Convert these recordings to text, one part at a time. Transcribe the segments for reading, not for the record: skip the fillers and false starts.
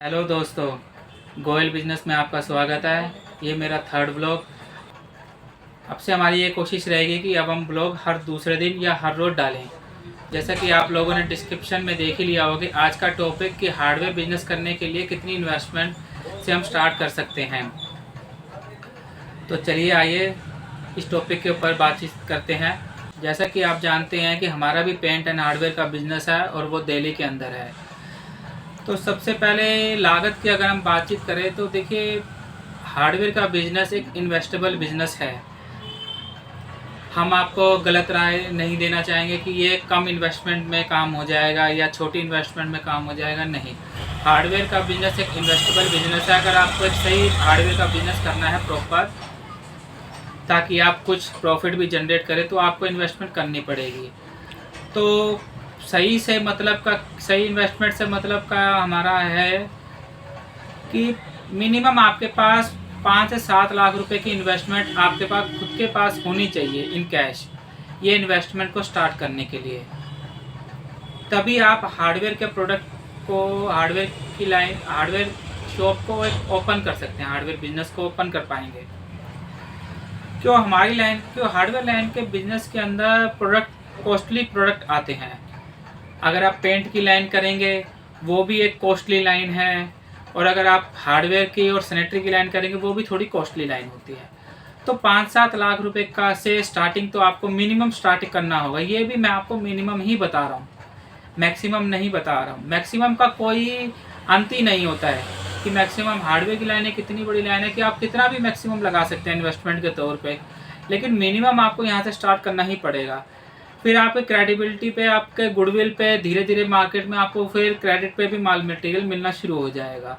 Hello दोस्तों, Goyal business में आपका स्वागत है। ये मेरा थर्ड ब्लॉग। अब से हमारी ये कोशिश रहेगी कि अब हम ब्लॉग हर दूसरे दिन या हर रोज़ डालें। जैसा कि आप लोगों ने डिस्क्रिप्शन में देख ही लिया होगा कि आज का टॉपिक कि हार्डवेयर बिजनेस करने के लिए कितनी इन्वेस्टमेंट से हम स्टार्ट कर सकते हैं। तो चलिए आइए इस टॉपिक के ऊपर बातचीत करते हैं। जैसा कि आप जानते हैं कि हमारा भी पेंट एंड हार्डवेयर का बिज़नेस है और वो दिल्ली के अंदर है। तो सबसे पहले लागत की अगर हम बातचीत करें तो देखिए, हार्डवेयर का बिज़नेस एक इन्वेस्टेबल बिज़नेस है। हम आपको गलत राय नहीं देना चाहेंगे कि ये कम इन्वेस्टमेंट में काम हो जाएगा या छोटी इन्वेस्टमेंट में काम हो जाएगा, नहीं। हार्डवेयर का बिज़नेस एक इन्वेस्टेबल बिज़नेस है। अगर आपको एक सही हार्डवेयर का बिज़नेस करना है प्रॉपर, ताकि आप कुछ प्रॉफिट भी जनरेट करें, तो आपको इन्वेस्टमेंट करनी पड़ेगी। तो सही इन्वेस्टमेंट से मतलब का हमारा है कि मिनिमम आपके पास 5 से 7 लाख रुपए की इन्वेस्टमेंट आपके पास खुद के पास होनी चाहिए इन कैश, ये इन्वेस्टमेंट को स्टार्ट करने के लिए। तभी आप हार्डवेयर के प्रोडक्ट को, हार्डवेयर शॉप को एक ओपन कर सकते हैं, हार्डवेयर बिजनेस को ओपन कर पाएंगे। हार्डवेयर लाइन के बिजनेस के अंदर कॉस्टली प्रोडक्ट आते हैं। अगर आप पेंट की लाइन करेंगे वो भी एक कॉस्टली लाइन है, और अगर आप हार्डवेयर की और सैनिटरी की लाइन करेंगे वो भी थोड़ी कॉस्टली लाइन होती है। तो 5-7 लाख रुपए का से स्टार्टिंग तो आपको मिनिमम स्टार्टिंग करना होगा। ये भी मैं आपको मिनिमम ही बता रहा हूँ, मैक्सिमम नहीं बता रहा हूँ। मैक्सिमम का कोई अंत ही नहीं होता है कि मैक्सिमम हार्डवेयर की लाइन है, कितनी बड़ी लाइन है कि आप कितना भी मैक्सिमम लगा सकते हैं इन्वेस्टमेंट के तौर पे, लेकिन मिनिमम आपको यहाँ से स्टार्ट करना ही पड़ेगा। फिर आपके क्रेडिबिलिटी पे, आपके गुडविल पे धीरे धीरे मार्केट में आपको फिर क्रेडिट पे भी माल मटेरियल मिलना शुरू हो जाएगा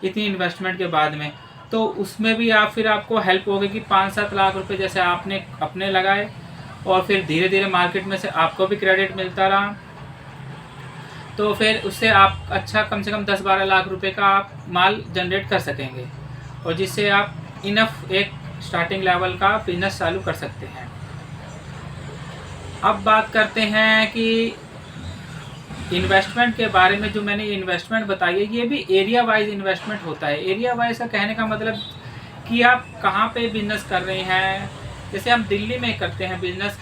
इतनी इन्वेस्टमेंट के बाद में। तो उसमें भी आपको हेल्प होगी कि 5-7 लाख रुपए जैसे आपने अपने लगाए, और फिर धीरे धीरे मार्केट में से आपको भी क्रेडिट मिलता रहा, तो फिर उससे आप अच्छा कम से कम 10-12 लाख रुपए का आप माल जनरेट कर सकेंगे, और जिससे आप इनफ एक स्टार्टिंग लेवल का बिजनेस चालू कर सकते हैं। अब बात करते हैं कि इन्वेस्टमेंट के बारे में। जो मैंने इन्वेस्टमेंट बताई है ये भी एरिया वाइज इन्वेस्टमेंट होता है। एरिया वाइज का कहने का मतलब कि आप कहाँ पे बिजनेस कर रहे हैं। जैसे हम दिल्ली में करते हैं बिजनेस,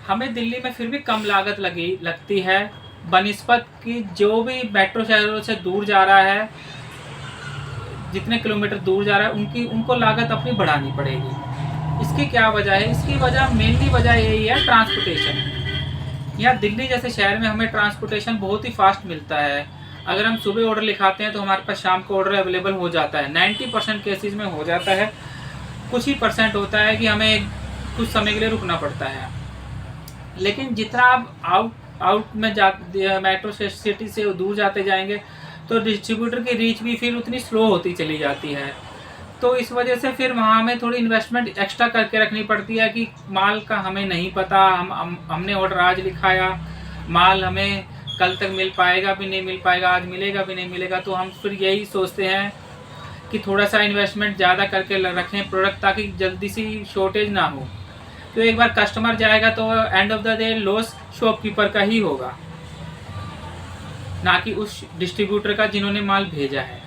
हमें दिल्ली में फिर भी कम लागत लगती है बनिस्बत कि जो भी मेट्रो शहरों से दूर जा रहा है, जितने किलोमीटर दूर जा रहा है उनको लागत अपनी बढ़ानी पड़ेगी। इसकी क्या वजह है? इसकी मेनली वजह यही है ट्रांसपोर्टेशन। यहाँ दिल्ली जैसे शहर में हमें ट्रांसपोर्टेशन बहुत ही फास्ट मिलता है। अगर हम सुबह ऑर्डर लिखाते हैं तो हमारे पास शाम को ऑर्डर अवेलेबल हो जाता है। 90% केसेस में हो जाता है। कुछ ही परसेंट होता है कि हमें कुछ समय के लिए रुकना पड़ता है। लेकिन जितना आप आउट में मेट्रो सिटी से दूर जाते जाएंगे तो डिस्ट्रीब्यूटर की रीच भी फिर उतनी स्लो होती चली जाती है। तो इस वजह से फिर वहाँ हमें थोड़ी इन्वेस्टमेंट एक्स्ट्रा करके रखनी पड़ती है कि माल का हमें नहीं पता, हमने ऑर्डर आज लिखाया, माल हमें कल तक मिल पाएगा भी नहीं मिल पाएगा, आज मिलेगा भी नहीं मिलेगा। तो हम फिर यही सोचते हैं कि थोड़ा सा इन्वेस्टमेंट ज़्यादा करके रखें प्रोडक्ट, ताकि जल्दी सी शॉर्टेज ना हो। तो एक बार कस्टमर जाएगा तो end of the day loss shopkeeper का ही होगा, ना कि उस डिस्ट्रीब्यूटर का जिन्होंने माल भेजा है।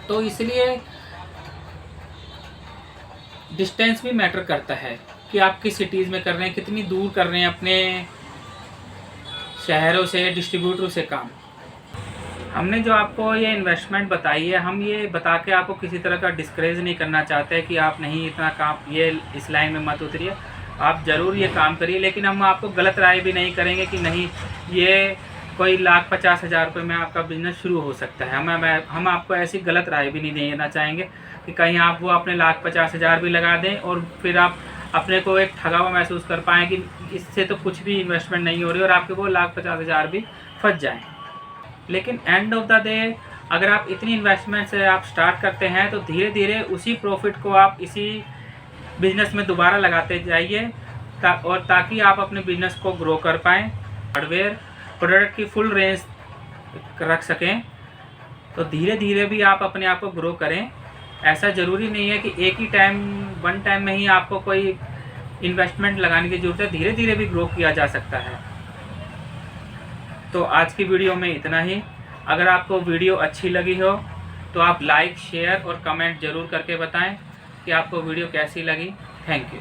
तो इसलिए डिस्टेंस भी मैटर करता है कि आप किस सिटीज़ में कर रहे हैं, कितनी दूर कर रहे हैं अपने शहरों से, डिस्ट्रीब्यूटरों से काम। हमने जो आपको ये इन्वेस्टमेंट बताई है, हम ये बता के आपको किसी तरह का डिस्करेज नहीं करना चाहते कि आप नहीं इतना काम, ये इस लाइन में मत उतरिए, आप ज़रूर ये काम करिए। लेकिन हम आपको गलत राय भी नहीं करेंगे कि नहीं ये कोई 1,50,000 रुपये में आपका बिज़नेस शुरू हो सकता है। हम आपको ऐसी गलत राय भी नहीं देना चाहेंगे कि कहीं आप वो अपने 1,50,000 भी लगा दें और फिर आप अपने को एक ठगा हुआ महसूस कर पाएँ कि इससे तो कुछ भी इन्वेस्टमेंट नहीं हो रही और आपके वो 1,50,000 भी फंस जाएँ। लेकिन एंड ऑफ द डे अगर आप इतनी इन्वेस्टमेंट से आप स्टार्ट करते हैं तो धीरे धीरे उसी प्रॉफिट को आप इसी बिज़नेस में दोबारा लगाते जाइए, और ताकि आप अपने बिज़नेस को ग्रो कर पाएँ, हार्डवेयर प्रोडक्ट की फुल रेंज रख सकें। तो धीरे धीरे भी आप अपने आप को ग्रो करें। ऐसा ज़रूरी नहीं है कि एक ही वन टाइम में ही आपको कोई इन्वेस्टमेंट लगाने की ज़रूरत है, धीरे धीरे भी ग्रो किया जा सकता है। तो आज की वीडियो में इतना ही। अगर आपको वीडियो अच्छी लगी हो तो आप लाइक, शेयर और कमेंट ज़रूर करके बताएं कि आपको वीडियो कैसी लगी। Thank you.